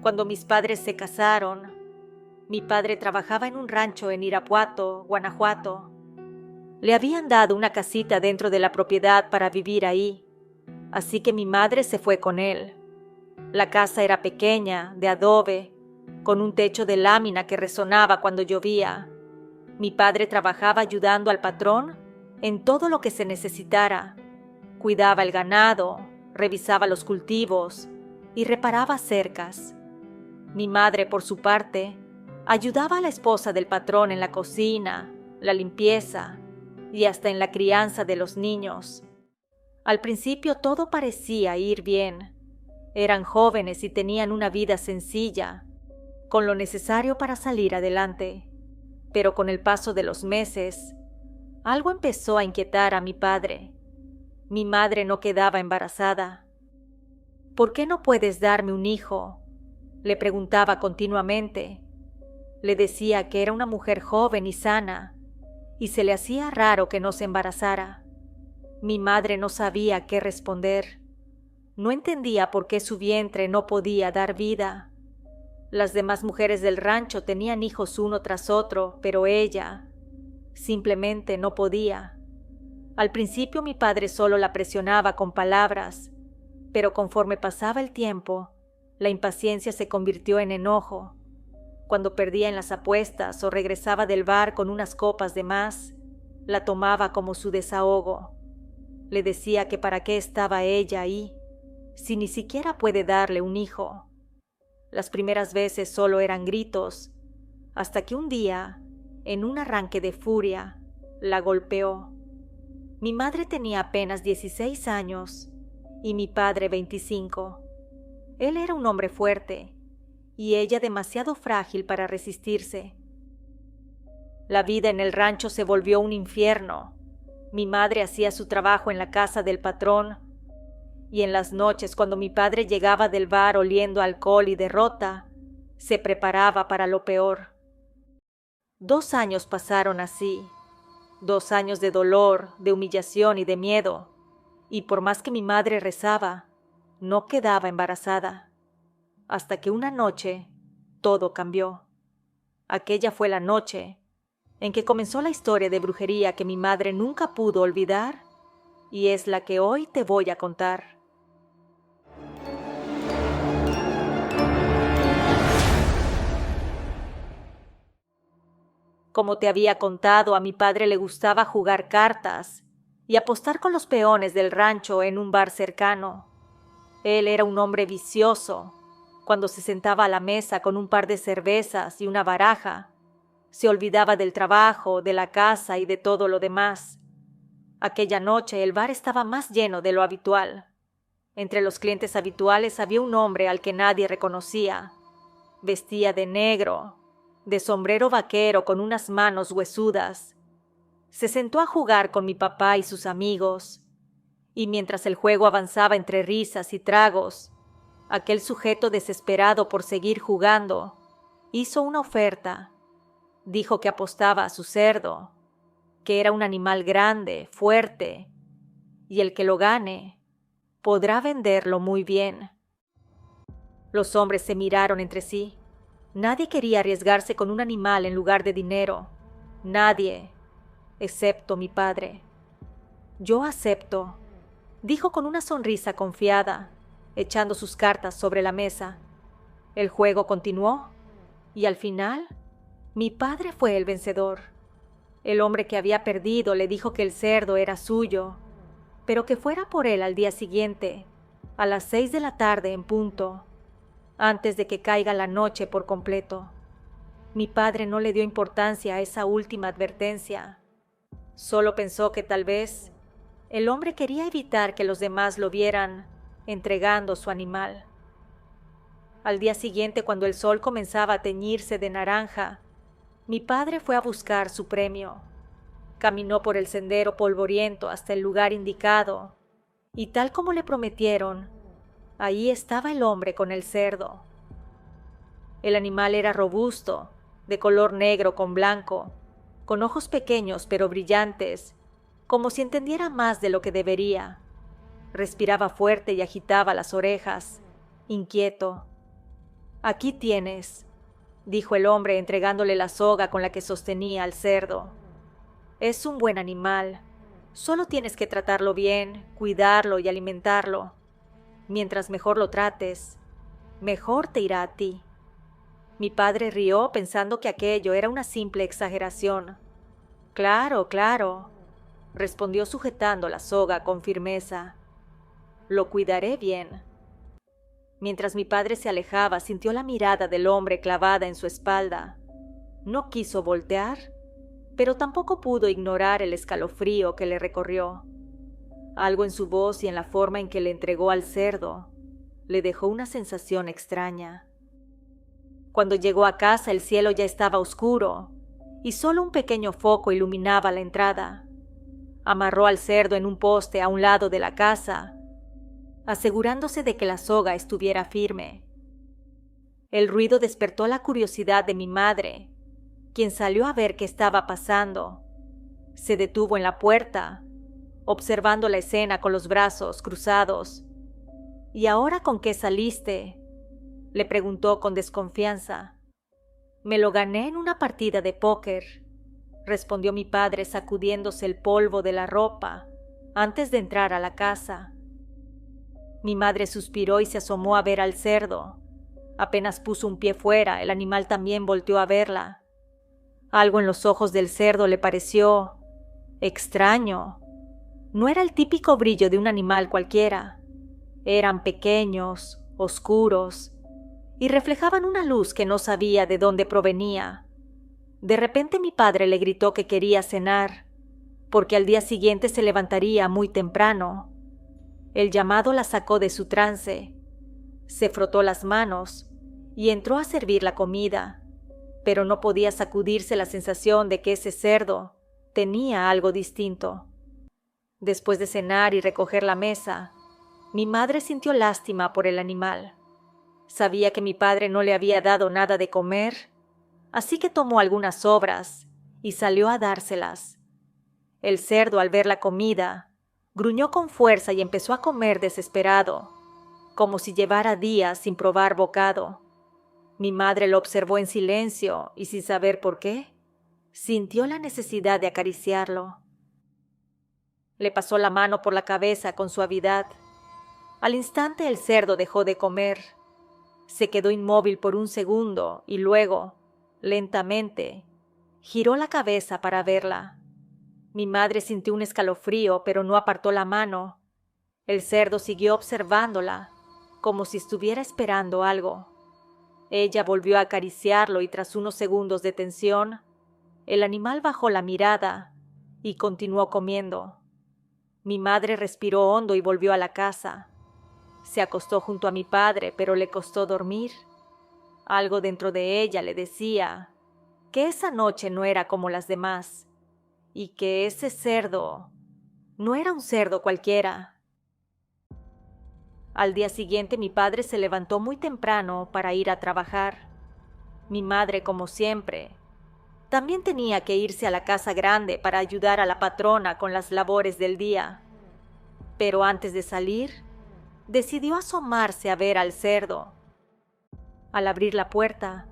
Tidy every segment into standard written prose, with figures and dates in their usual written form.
Cuando mis padres se casaron, mi padre trabajaba en un rancho en Irapuato, Guanajuato. Le habían dado una casita dentro de la propiedad para vivir ahí, así que mi madre se fue con él. La casa era pequeña, de adobe, con un techo de lámina que resonaba cuando llovía. Mi padre trabajaba ayudando al patrón en todo lo que se necesitara. Cuidaba el ganado, revisaba los cultivos y reparaba cercas. Mi madre, por su parte, ayudaba a la esposa del patrón en la cocina, la limpieza y hasta en la crianza de los niños. Al principio todo parecía ir bien. Eran jóvenes y tenían una vida sencilla, con lo necesario para salir adelante. Pero con el paso de los meses, algo empezó a inquietar a mi padre. Mi madre no quedaba embarazada. ¿Por qué no puedes darme un hijo?, le preguntaba continuamente. Le decía que era una mujer joven y sana, y se le hacía raro que no se embarazara. Mi madre no sabía qué responder. No entendía por qué su vientre no podía dar vida. Las demás mujeres del rancho tenían hijos uno tras otro, pero ella simplemente no podía. Al principio mi padre solo la presionaba con palabras, pero conforme pasaba el tiempo, la impaciencia se convirtió en enojo. Cuando perdía en las apuestas o regresaba del bar con unas copas de más, la tomaba como su desahogo. Le decía que para qué estaba ella ahí, si ni siquiera puede darle un hijo. Las primeras veces solo eran gritos, hasta que un día, en un arranque de furia, la golpeó. Mi madre tenía apenas 16 años y mi padre 25. Él era un hombre fuerte y ella demasiado frágil para resistirse. La vida en el rancho se volvió un infierno. Mi madre hacía su trabajo en la casa del patrón y en las noches, cuando mi padre llegaba del bar oliendo a alcohol y derrota, se preparaba para lo peor. 2 años pasaron así, 2 años de dolor, de humillación y de miedo, y por más que mi madre rezaba, no quedaba embarazada. Hasta que una noche, todo cambió. Aquella fue la noche en que comenzó la historia de brujería que mi madre nunca pudo olvidar, y es la que hoy te voy a contar. Como te había contado, a mi padre le gustaba jugar cartas y apostar con los peones del rancho en un bar cercano. Él era un hombre vicioso. Cuando se sentaba a la mesa con un par de cervezas y una baraja, se olvidaba del trabajo, de la casa y de todo lo demás. Aquella noche el bar estaba más lleno de lo habitual. Entre los clientes habituales había un hombre al que nadie reconocía. Vestía de negro, de sombrero vaquero con unas manos huesudas. Se sentó a jugar con mi papá y sus amigos, y mientras el juego avanzaba entre risas y tragos, aquel sujeto desesperado por seguir jugando hizo una oferta. Dijo que apostaba a su cerdo, que era un animal grande, fuerte, y el que lo gane podrá venderlo muy bien. Los hombres se miraron entre sí. Nadie quería arriesgarse con un animal en lugar de dinero. Nadie, excepto mi padre. Yo acepto, dijo con una sonrisa confiada, echando sus cartas sobre la mesa. El juego continuó, y al final, mi padre fue el vencedor. El hombre que había perdido le dijo que el cerdo era suyo, pero que fuera por él al día siguiente, a las 6 de la tarde en punto, antes de que caiga la noche por completo. Mi padre no le dio importancia a esa última advertencia. Solo pensó que tal vez el hombre quería evitar que los demás lo vieran entregando su animal. Al día siguiente, cuando el sol comenzaba a teñirse de naranja, mi padre fue a buscar su premio. Caminó por el sendero polvoriento hasta el lugar indicado, y tal como le prometieron, ahí estaba el hombre con el cerdo. El animal era robusto, de color negro con blanco, con ojos pequeños pero brillantes, como si entendiera más de lo que debería. Respiraba fuerte y agitaba las orejas, inquieto. Aquí tienes, dijo el hombre entregándole la soga con la que sostenía al cerdo. Es un buen animal. Solo tienes que tratarlo bien, cuidarlo y alimentarlo. Mientras mejor lo trates, mejor te irá a ti. Mi padre rió pensando que aquello era una simple exageración. Claro, claro, respondió sujetando la soga con firmeza. Lo cuidaré bien. Mientras mi padre se alejaba, sintió la mirada del hombre clavada en su espalda. No quiso voltear, pero tampoco pudo ignorar el escalofrío que le recorrió. Algo en su voz y en la forma en que le entregó al cerdo le dejó una sensación extraña. Cuando llegó a casa, el cielo ya estaba oscuro y solo un pequeño foco iluminaba la entrada. Amarró al cerdo en un poste a un lado de la casa, asegurándose de que la soga estuviera firme. El ruido despertó la curiosidad de mi madre, quien salió a ver qué estaba pasando. Se detuvo en la puerta, observando la escena con los brazos cruzados. ¿Y ahora con qué saliste?, le preguntó con desconfianza. Me lo gané en una partida de póker, respondió mi padre sacudiéndose el polvo de la ropa antes de entrar a la casa. Mi madre suspiró y se asomó a ver al cerdo. Apenas puso un pie fuera, el animal también volteó a verla. Algo en los ojos del cerdo le pareció extraño. No era el típico brillo de un animal cualquiera. Eran pequeños, oscuros, y reflejaban una luz que no sabía de dónde provenía. De repente mi padre le gritó que quería cenar, porque al día siguiente se levantaría muy temprano. El llamado la sacó de su trance. Se frotó las manos y entró a servir la comida, pero no podía sacudirse la sensación de que ese cerdo tenía algo distinto. Después de cenar y recoger la mesa, mi madre sintió lástima por el animal. Sabía que mi padre no le había dado nada de comer, así que tomó algunas sobras y salió a dárselas. El cerdo, al ver la comida, gruñó con fuerza y empezó a comer desesperado, como si llevara días sin probar bocado. Mi madre lo observó en silencio y, sin saber por qué, sintió la necesidad de acariciarlo. Le pasó la mano por la cabeza con suavidad. Al instante el cerdo dejó de comer. Se quedó inmóvil por un segundo y luego, lentamente, giró la cabeza para verla. Mi madre sintió un escalofrío, pero no apartó la mano. El cerdo siguió observándola, como si estuviera esperando algo. Ella volvió a acariciarlo y tras unos segundos de tensión, el animal bajó la mirada y continuó comiendo. Mi madre respiró hondo y volvió a la casa. Se acostó junto a mi padre, pero le costó dormir. Algo dentro de ella le decía que esa noche no era como las demás y que ese cerdo no era un cerdo cualquiera. Al día siguiente mi padre se levantó muy temprano para ir a trabajar. Mi madre, como siempre, también tenía que irse a la casa grande para ayudar a la patrona con las labores del día. Pero antes de salir, decidió asomarse a ver al cerdo. Al abrir la puerta,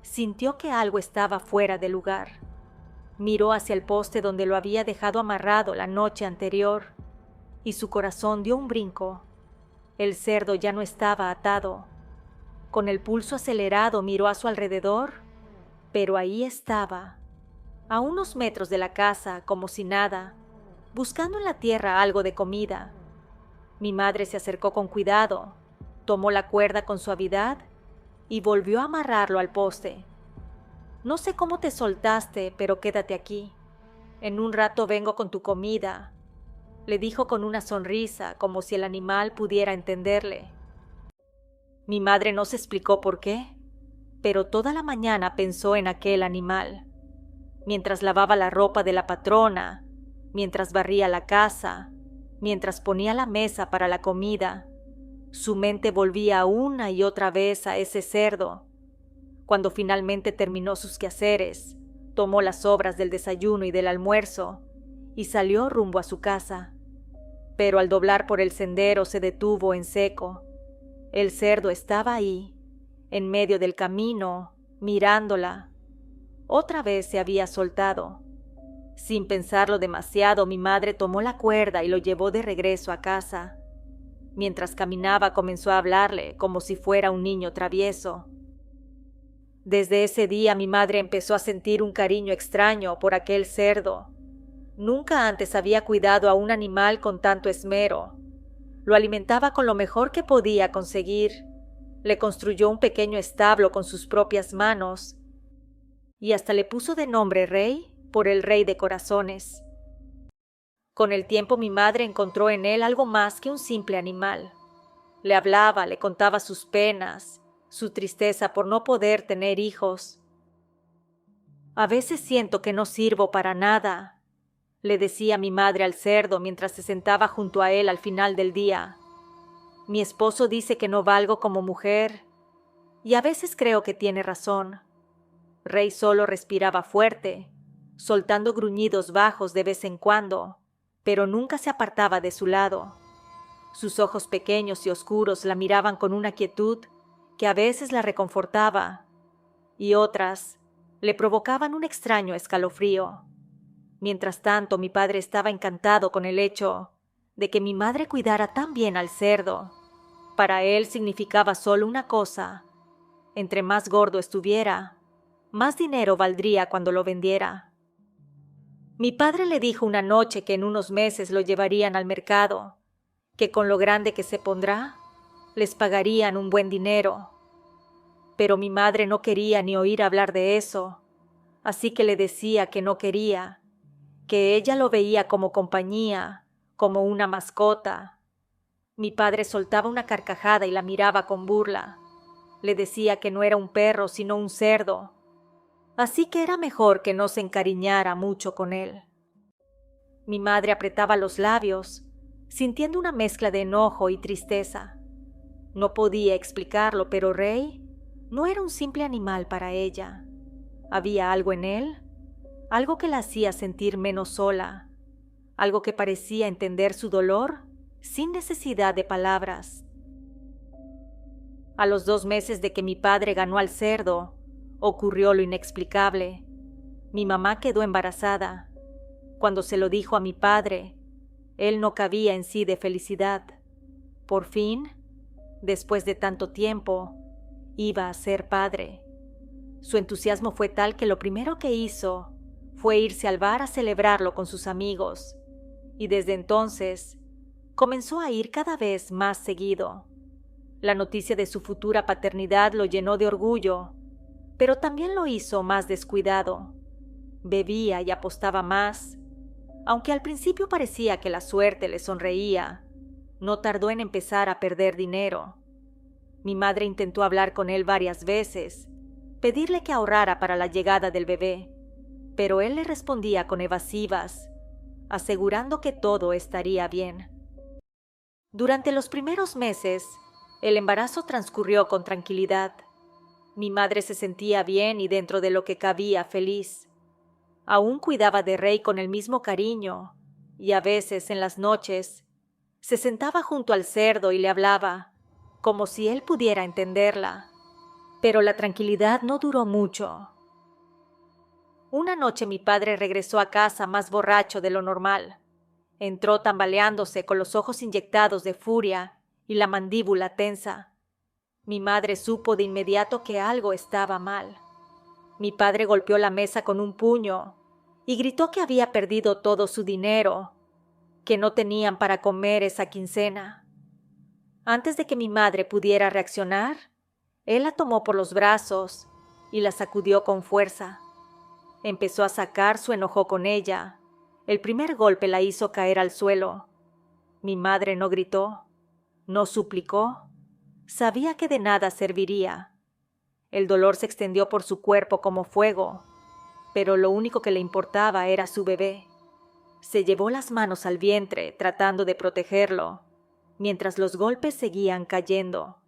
sintió que algo estaba fuera de lugar. Miró hacia el poste donde lo había dejado amarrado la noche anterior y su corazón dio un brinco. El cerdo ya no estaba atado. Con el pulso acelerado miró a su alrededor, pero ahí estaba, a unos metros de la casa, como si nada, buscando en la tierra algo de comida. Mi madre se acercó con cuidado, tomó la cuerda con suavidad y volvió a amarrarlo al poste. No sé cómo te soltaste, pero quédate aquí. En un rato vengo con tu comida, le dijo con una sonrisa, como si el animal pudiera entenderle. Mi madre no se explicó por qué, pero toda la mañana pensó en aquel animal. Mientras lavaba la ropa de la patrona, mientras barría la casa, mientras ponía la mesa para la comida, su mente volvía una y otra vez a ese cerdo. Cuando finalmente terminó sus quehaceres, tomó las sobras del desayuno y del almuerzo y salió rumbo a su casa. Pero al doblar por el sendero se detuvo en seco. El cerdo estaba ahí, en medio del camino, mirándola. Otra vez se había soltado. Sin pensarlo demasiado, mi madre tomó la cuerda y lo llevó de regreso a casa. Mientras caminaba comenzó a hablarle como si fuera un niño travieso. Desde ese día mi madre empezó a sentir un cariño extraño por aquel cerdo. Nunca antes había cuidado a un animal con tanto esmero. Lo alimentaba con lo mejor que podía conseguir. Le construyó un pequeño establo con sus propias manos y hasta le puso de nombre Rey por el rey de corazones. Con el tiempo mi madre encontró en él algo más que un simple animal. Le hablaba, le contaba sus penas, su tristeza por no poder tener hijos. A veces siento que no sirvo para nada, le decía mi madre al cerdo mientras se sentaba junto a él al final del día. Mi esposo dice que no valgo como mujer, y a veces creo que tiene razón. Rey solo respiraba fuerte, soltando gruñidos bajos de vez en cuando, pero nunca se apartaba de su lado. Sus ojos pequeños y oscuros la miraban con una quietud que a veces la reconfortaba, y otras le provocaban un extraño escalofrío. Mientras tanto, mi padre estaba encantado con el hecho de que mi madre cuidara tan bien al cerdo. Para él significaba solo una cosa: entre más gordo estuviera, más dinero valdría cuando lo vendiera. Mi padre le dijo una noche que en unos meses lo llevarían al mercado, que con lo grande que se pondrá, les pagarían un buen dinero. Pero mi madre no quería ni oír hablar de eso, así que le decía que no quería, que ella lo veía como compañía, como una mascota. Mi padre soltaba una carcajada y la miraba con burla. Le decía que no era un perro, sino un cerdo, así que era mejor que no se encariñara mucho con él. Mi madre apretaba los labios, sintiendo una mezcla de enojo y tristeza. No podía explicarlo, pero Rey no era un simple animal para ella. Había algo en él, algo que la hacía sentir menos sola, algo que parecía entender su dolor sin necesidad de palabras. A los 2 meses de que mi padre ganó al cerdo, ocurrió lo inexplicable. Mi mamá quedó embarazada. Cuando se lo dijo a mi padre, él no cabía en sí de felicidad. Por fin, después de tanto tiempo, iba a ser padre. Su entusiasmo fue tal que lo primero que hizo fue irse al bar a celebrarlo con sus amigos, y desde entonces comenzó a ir cada vez más seguido. La noticia de su futura paternidad lo llenó de orgullo, pero también lo hizo más descuidado. Bebía y apostaba más. Aunque al principio parecía que la suerte le sonreía, no tardó en empezar a perder dinero. Mi madre intentó hablar con él varias veces, pedirle que ahorrara para la llegada del bebé, pero él le respondía con evasivas, asegurando que todo estaría bien. Durante los primeros meses, el embarazo transcurrió con tranquilidad. Mi madre se sentía bien y dentro de lo que cabía feliz. Aún cuidaba de Rey con el mismo cariño, y a veces en las noches se sentaba junto al cerdo y le hablaba, como si él pudiera entenderla. Pero la tranquilidad no duró mucho. Una noche mi padre regresó a casa más borracho de lo normal. Entró tambaleándose con los ojos inyectados de furia y la mandíbula tensa. Mi madre supo de inmediato que algo estaba mal. Mi padre golpeó la mesa con un puño y gritó que había perdido todo su dinero, que no tenían para comer esa quincena. Antes de que mi madre pudiera reaccionar, él la tomó por los brazos y la sacudió con fuerza. Empezó a sacar su enojo con ella. El primer golpe la hizo caer al suelo. Mi madre no gritó, no suplicó. Sabía que de nada serviría. El dolor se extendió por su cuerpo como fuego, pero lo único que le importaba era su bebé. Se llevó las manos al vientre tratando de protegerlo, mientras los golpes seguían cayendo.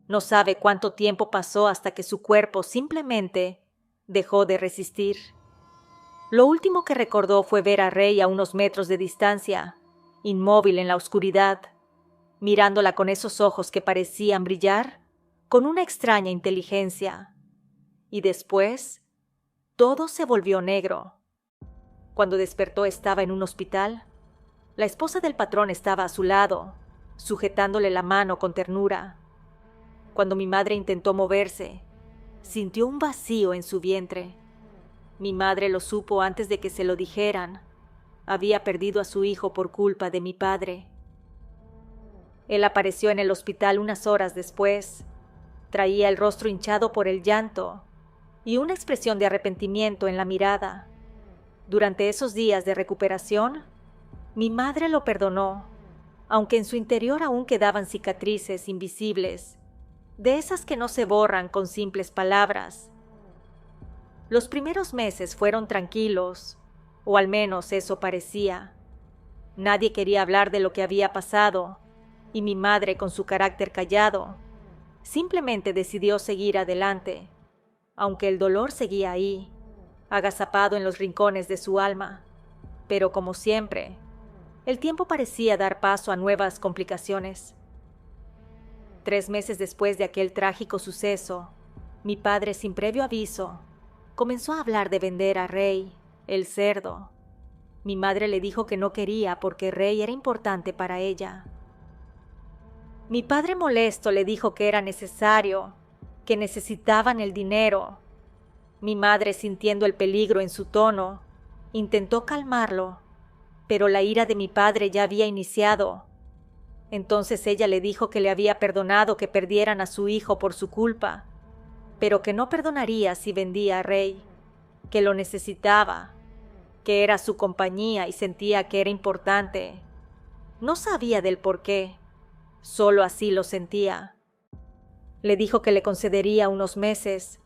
No sabe cuánto tiempo pasó hasta que su cuerpo simplemente dejó de resistir. Lo último que recordó fue ver a Rey a unos metros de distancia, inmóvil en la oscuridad, mirándola con esos ojos que parecían brillar con una extraña inteligencia. Y después, todo se volvió negro. Cuando despertó estaba en un hospital. La esposa del patrón estaba a su lado, sujetándole la mano con ternura. Cuando mi madre intentó moverse, sintió un vacío en su vientre. Mi madre lo supo antes de que se lo dijeran. Había perdido a su hijo por culpa de mi padre. Él apareció en el hospital unas horas después. Traía el rostro hinchado por el llanto y una expresión de arrepentimiento en la mirada. Durante esos días de recuperación, mi madre lo perdonó, aunque en su interior aún quedaban cicatrices invisibles, de esas que no se borran con simples palabras. Los primeros meses fueron tranquilos, o al menos eso parecía. Nadie quería hablar de lo que había pasado, y mi madre, con su carácter callado, simplemente decidió seguir adelante, aunque el dolor seguía ahí, agazapado en los rincones de su alma. Pero como siempre, el tiempo parecía dar paso a nuevas complicaciones. 3 meses después de aquel trágico suceso, mi padre, sin previo aviso, comenzó a hablar de vender a Rey, el cerdo. Mi madre le dijo que no quería porque Rey era importante para ella. Mi padre, molesto, le dijo que era necesario, que necesitaban el dinero. Mi madre, sintiendo el peligro en su tono, intentó calmarlo, pero la ira de mi padre ya había iniciado. Entonces ella le dijo que le había perdonado que perdieran a su hijo por su culpa, pero que no perdonaría si vendía a Rey, que lo necesitaba, que era su compañía y sentía que era importante. No sabía del por qué, solo así lo sentía. Le dijo que le concedería unos meses,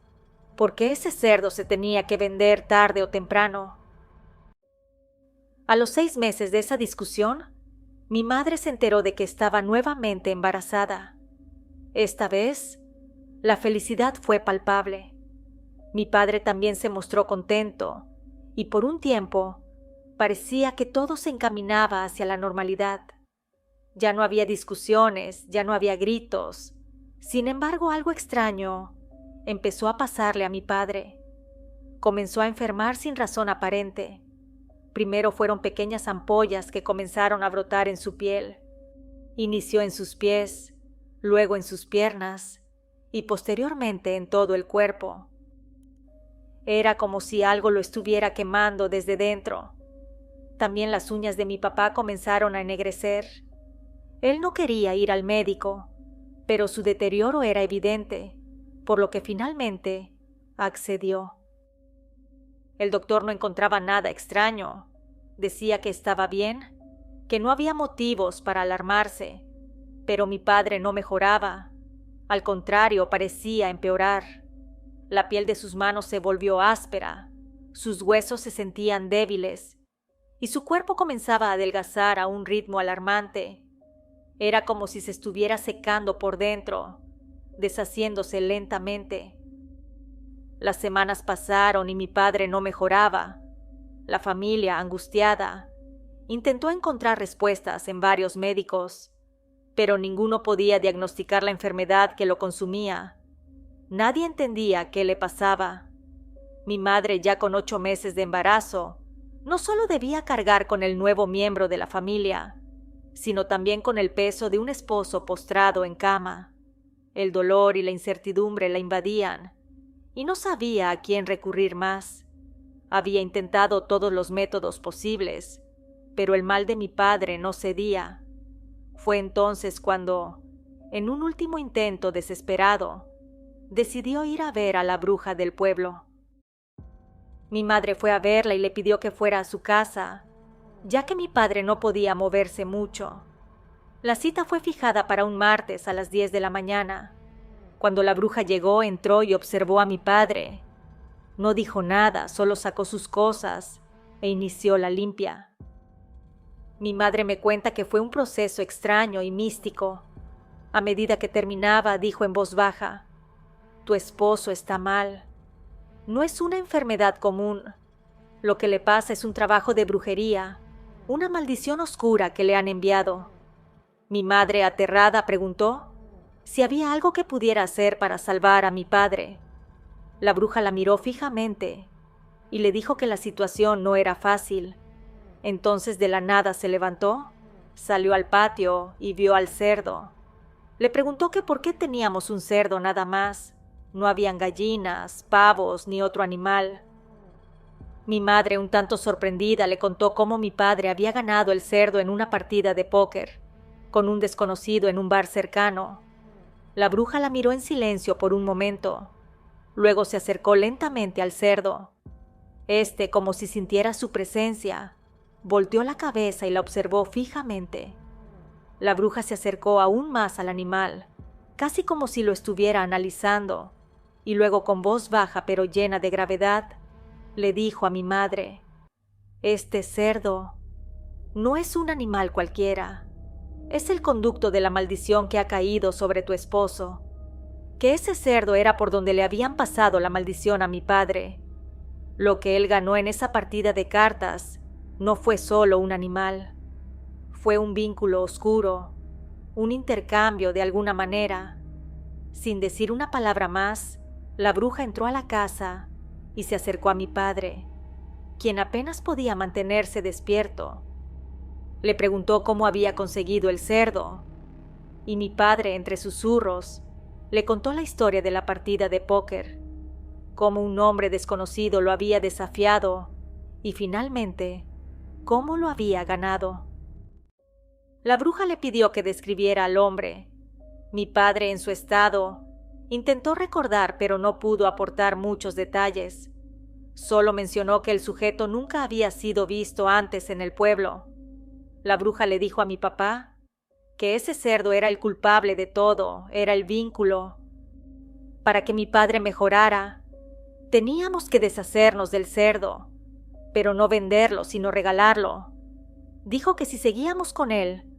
porque ese cerdo se tenía que vender tarde o temprano. A los 6 meses de esa discusión, mi madre se enteró de que estaba nuevamente embarazada. Esta vez, la felicidad fue palpable. Mi padre también se mostró contento, y por un tiempo parecía que todo se encaminaba hacia la normalidad. Ya no había discusiones, ya no había gritos. Sin embargo, algo extraño empezó a pasarle a mi padre. Comenzó a enfermar sin razón aparente. Primero fueron pequeñas ampollas que comenzaron a brotar en su piel. Inició en sus pies, luego en sus piernas y posteriormente en todo el cuerpo. Era como si algo lo estuviera quemando desde dentro. También las uñas de mi papá comenzaron a ennegrecer. Él no quería ir al médico, pero su deterioro era evidente, por lo que finalmente accedió. El doctor no encontraba nada extraño. Decía que estaba bien, que no había motivos para alarmarse, pero mi padre no mejoraba. Al contrario, parecía empeorar. La piel de sus manos se volvió áspera, sus huesos se sentían débiles, y su cuerpo comenzaba a adelgazar a un ritmo alarmante. Era como si se estuviera secando por dentro, deshaciéndose lentamente. Las semanas pasaron y mi padre no mejoraba. La familia, angustiada, intentó encontrar respuestas en varios médicos, pero ninguno podía diagnosticar la enfermedad que lo consumía. Nadie entendía qué le pasaba. Mi madre, ya con 8 meses de embarazo, no solo debía cargar con el nuevo miembro de la familia, sino también con el peso de un esposo postrado en cama. El dolor y la incertidumbre la invadían, y no sabía a quién recurrir más. Había intentado todos los métodos posibles, pero el mal de mi padre no cedía. Fue entonces cuando, en un último intento desesperado, decidió ir a ver a la bruja del pueblo. Mi madre fue a verla y le pidió que fuera a su casa, ya que mi padre no podía moverse mucho. La cita fue fijada para un martes a las 10 de la mañana. Cuando la bruja llegó, entró y observó a mi padre. No dijo nada, solo sacó sus cosas e inició la limpia. Mi madre me cuenta que fue un proceso extraño y místico. A medida que terminaba, dijo en voz baja: «Tu esposo está mal. No es una enfermedad común. Lo que le pasa es un trabajo de brujería, una maldición oscura que le han enviado». Mi madre, aterrada, preguntó: si había algo que pudiera hacer para salvar a mi padre. La bruja la miró fijamente y le dijo que la situación no era fácil. Entonces de la nada se levantó, salió al patio y vio al cerdo. Le preguntó que por qué teníamos un cerdo nada más. No habían gallinas, pavos ni otro animal. Mi madre, un tanto sorprendida, le contó cómo mi padre había ganado el cerdo en una partida de póker, con un desconocido en un bar cercano. La bruja la miró en silencio por un momento. Luego se acercó lentamente al cerdo. Como si sintiera su presencia, volteó la cabeza y la observó fijamente. La bruja se acercó aún más al animal, casi como si lo estuviera analizando, y luego con voz baja pero llena de gravedad, le dijo a mi madre: «Este cerdo no es un animal cualquiera. Es el conducto de la maldición que ha caído sobre tu esposo. Que ese cerdo era por donde le habían pasado la maldición a mi padre. Lo que él ganó en esa partida de cartas no fue solo un animal. Fue un vínculo oscuro, un intercambio de alguna manera». Sin decir una palabra más, la bruja entró a la casa y se acercó a mi padre, quien apenas podía mantenerse despierto. Le preguntó cómo había conseguido el cerdo, y mi padre, entre susurros, le contó la historia de la partida de póker, cómo un hombre desconocido lo había desafiado y finalmente cómo lo había ganado. La bruja le pidió que describiera al hombre. Mi padre, en su estado, intentó recordar, pero no pudo aportar muchos detalles. Solo mencionó que el sujeto nunca había sido visto antes en el pueblo. La bruja le dijo a mi papá que ese cerdo era el culpable de todo, era el vínculo. Para que mi padre mejorara, teníamos que deshacernos del cerdo, pero no venderlo, sino regalarlo. Dijo que si seguíamos con él,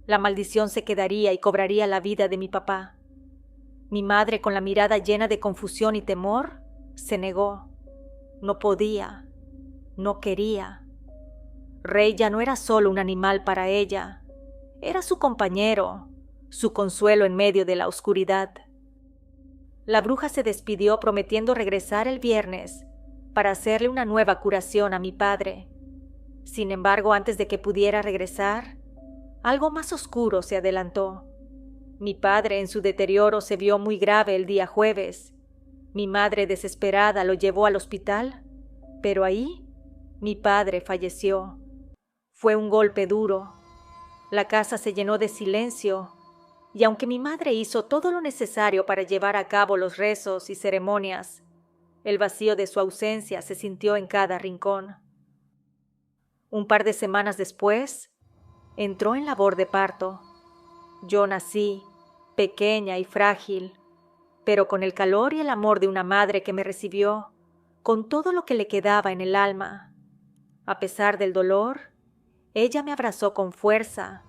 la maldición se quedaría y cobraría la vida de mi papá. Mi madre, con la mirada llena de confusión y temor, se negó. No podía, no quería. Rey ya no era solo un animal para ella, era su compañero, su consuelo en medio de la oscuridad. La bruja se despidió prometiendo regresar el viernes para hacerle una nueva curación a mi padre. Sin embargo, antes de que pudiera regresar, algo más oscuro se adelantó. Mi padre, en su deterioro, se vio muy grave el día jueves. Mi madre, desesperada, lo llevó al hospital, pero ahí mi padre falleció. Fue un golpe duro. La casa se llenó de silencio, y aunque mi madre hizo todo lo necesario para llevar a cabo los rezos y ceremonias, el vacío de su ausencia se sintió en cada rincón. Un par de semanas después, entró en labor de parto. Yo nací, pequeña y frágil, pero con el calor y el amor de una madre que me recibió, con todo lo que le quedaba en el alma. A pesar del dolor, ella me abrazó con fuerza,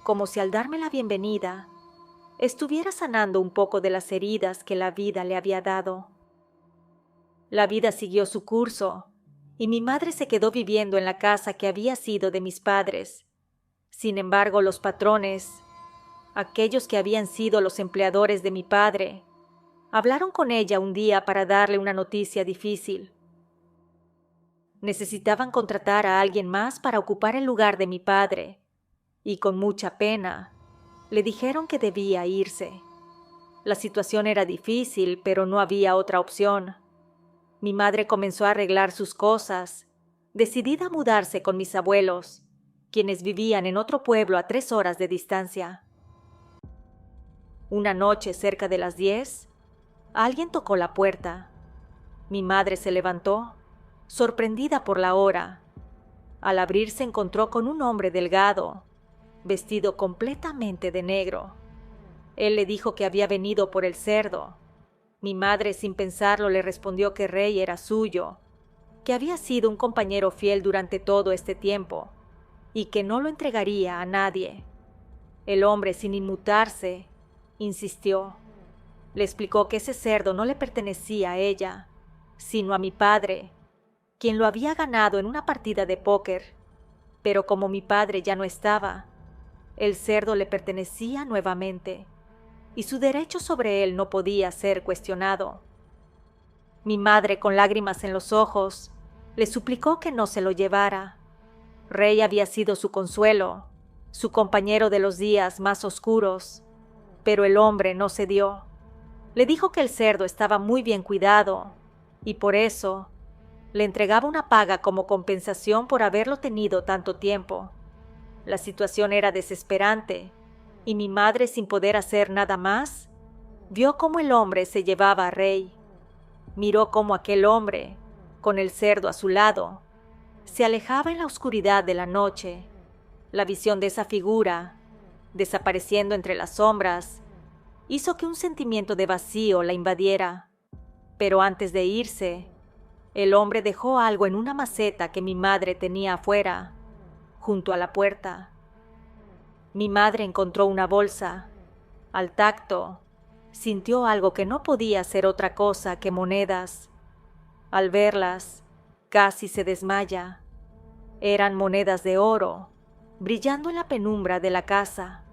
como si al darme la bienvenida, estuviera sanando un poco de las heridas que la vida le había dado. La vida siguió su curso, y mi madre se quedó viviendo en la casa que había sido de mis padres. Sin embargo, los patrones, aquellos que habían sido los empleadores de mi padre, hablaron con ella un día para darle una noticia difícil. Necesitaban contratar a alguien más para ocupar el lugar de mi padre, y con mucha pena le dijeron que debía irse. La situación era difícil, pero no había otra opción. Mi madre comenzó a arreglar sus cosas, decidida a mudarse con mis abuelos, quienes vivían en otro pueblo a 3 horas de distancia. Una noche, cerca de las 10, alguien tocó la puerta. Mi madre se levantó, sorprendida por la hora. Al abrir se encontró con un hombre delgado, vestido completamente de negro. Él le dijo que había venido por el cerdo. Mi madre, sin pensarlo, le respondió que Rey era suyo, que había sido un compañero fiel durante todo este tiempo y que no lo entregaría a nadie. El hombre, sin inmutarse, insistió. Le explicó que ese cerdo no le pertenecía a ella, sino a mi padre, quien lo había ganado en una partida de póker. Pero como mi padre ya no estaba, el cerdo le pertenecía nuevamente. y su derecho sobre él no podía ser cuestionado. Mi madre, con lágrimas en los ojos, le suplicó que no se lo llevara. Rey había sido su consuelo, su compañero de los días más oscuros, pero el hombre no cedió. Le dijo que el cerdo estaba muy bien cuidado y por eso le entregaba una paga como compensación por haberlo tenido tanto tiempo. La situación era desesperante y mi madre, sin poder hacer nada más, vio cómo el hombre se llevaba a Rey. Miró cómo aquel hombre, con el cerdo a su lado, se alejaba en la oscuridad de la noche. La visión de esa figura, desapareciendo entre las sombras, hizo que un sentimiento de vacío la invadiera. Pero antes de irse, el hombre dejó algo en una maceta que mi madre tenía afuera, junto a la puerta. Mi madre encontró una bolsa. Al tacto, sintió algo que no podía ser otra cosa que monedas. Al verlas, casi se desmaya. Eran monedas de oro, brillando en la penumbra de la casa.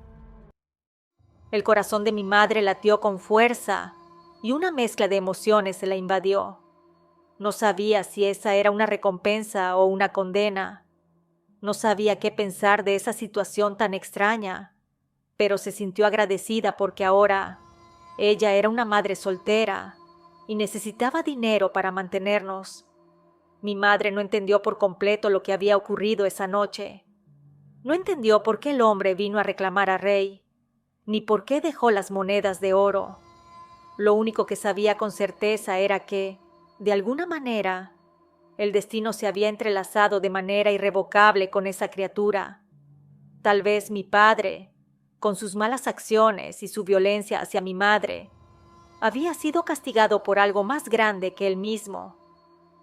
El corazón de mi madre latió con fuerza y una mezcla de emociones se la invadió. No sabía si esa era una recompensa o una condena. No sabía qué pensar de esa situación tan extraña, pero se sintió agradecida porque ahora ella era una madre soltera y necesitaba dinero para mantenernos. Mi madre no entendió por completo lo que había ocurrido esa noche. No entendió por qué el hombre vino a reclamar a Rey, ni por qué dejó las monedas de oro. Lo único que sabía con certeza era que, de alguna manera, el destino se había entrelazado de manera irrevocable con esa criatura. Tal vez mi padre, con sus malas acciones y su violencia hacia mi madre, había sido castigado por algo más grande que él mismo,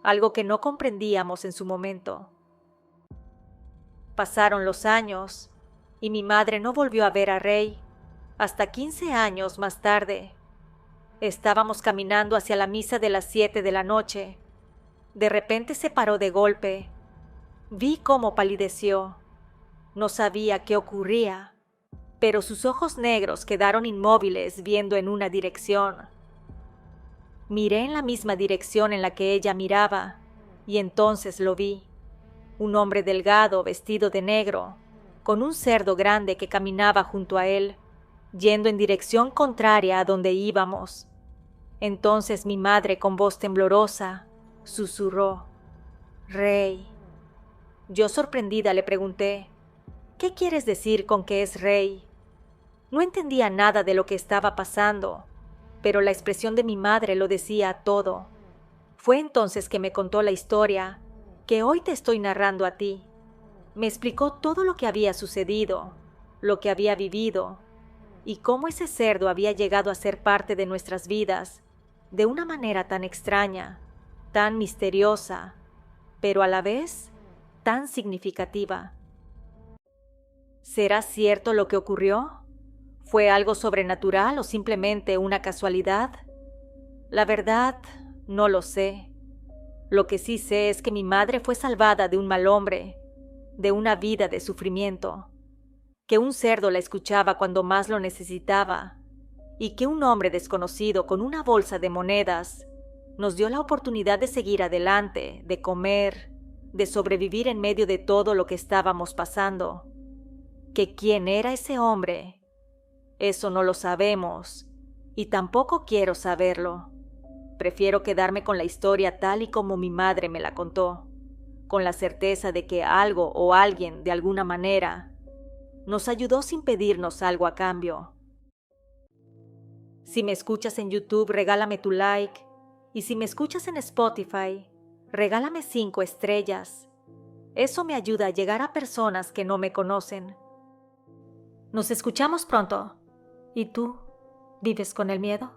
algo que no comprendíamos en su momento. Pasaron los años y mi madre no volvió a ver a Rey hasta 15 años más tarde. Estábamos caminando hacia la misa de las 7 de la noche. De repente se paró de golpe. Vi cómo palideció. No sabía qué ocurría, pero sus ojos negros quedaron inmóviles viendo en una dirección. Miré en la misma dirección en la que ella miraba, y entonces lo vi. Un hombre delgado, vestido de negro, con un cerdo grande que caminaba junto a él, yendo en dirección contraria a donde íbamos. Entonces mi madre, con voz temblorosa, susurró: «Rey». Yo, sorprendida, le pregunté: «¿Qué quieres decir con que es Rey?». No entendía nada de lo que estaba pasando, pero la expresión de mi madre lo decía todo. Fue entonces que me contó la historia que hoy te estoy narrando a ti. Me explicó todo lo que había sucedido, lo que había vivido, y cómo ese cerdo había llegado a ser parte de nuestras vidas de una manera tan extraña, tan misteriosa, pero a la vez tan significativa. ¿Será cierto lo que ocurrió? ¿Fue algo sobrenatural o simplemente una casualidad? La verdad, no lo sé. Lo que sí sé es que mi madre fue salvada de un mal hombre, de una vida de sufrimiento, que un cerdo la escuchaba cuando más lo necesitaba, y que un hombre desconocido con una bolsa de monedas nos dio la oportunidad de seguir adelante, de comer, de sobrevivir en medio de todo lo que estábamos pasando. ¿Que quién era ese hombre? Eso no lo sabemos, y tampoco quiero saberlo. Prefiero quedarme con la historia tal y como mi madre me la contó, con la certeza de que algo o alguien, de alguna manera, nos ayudó sin pedirnos algo a cambio. Si me escuchas en YouTube, regálame tu like, y si me escuchas en Spotify, regálame 5 estrellas. Eso me ayuda a llegar a personas que no me conocen. Nos escuchamos pronto. ¿Y tú? ¿Vives con el miedo?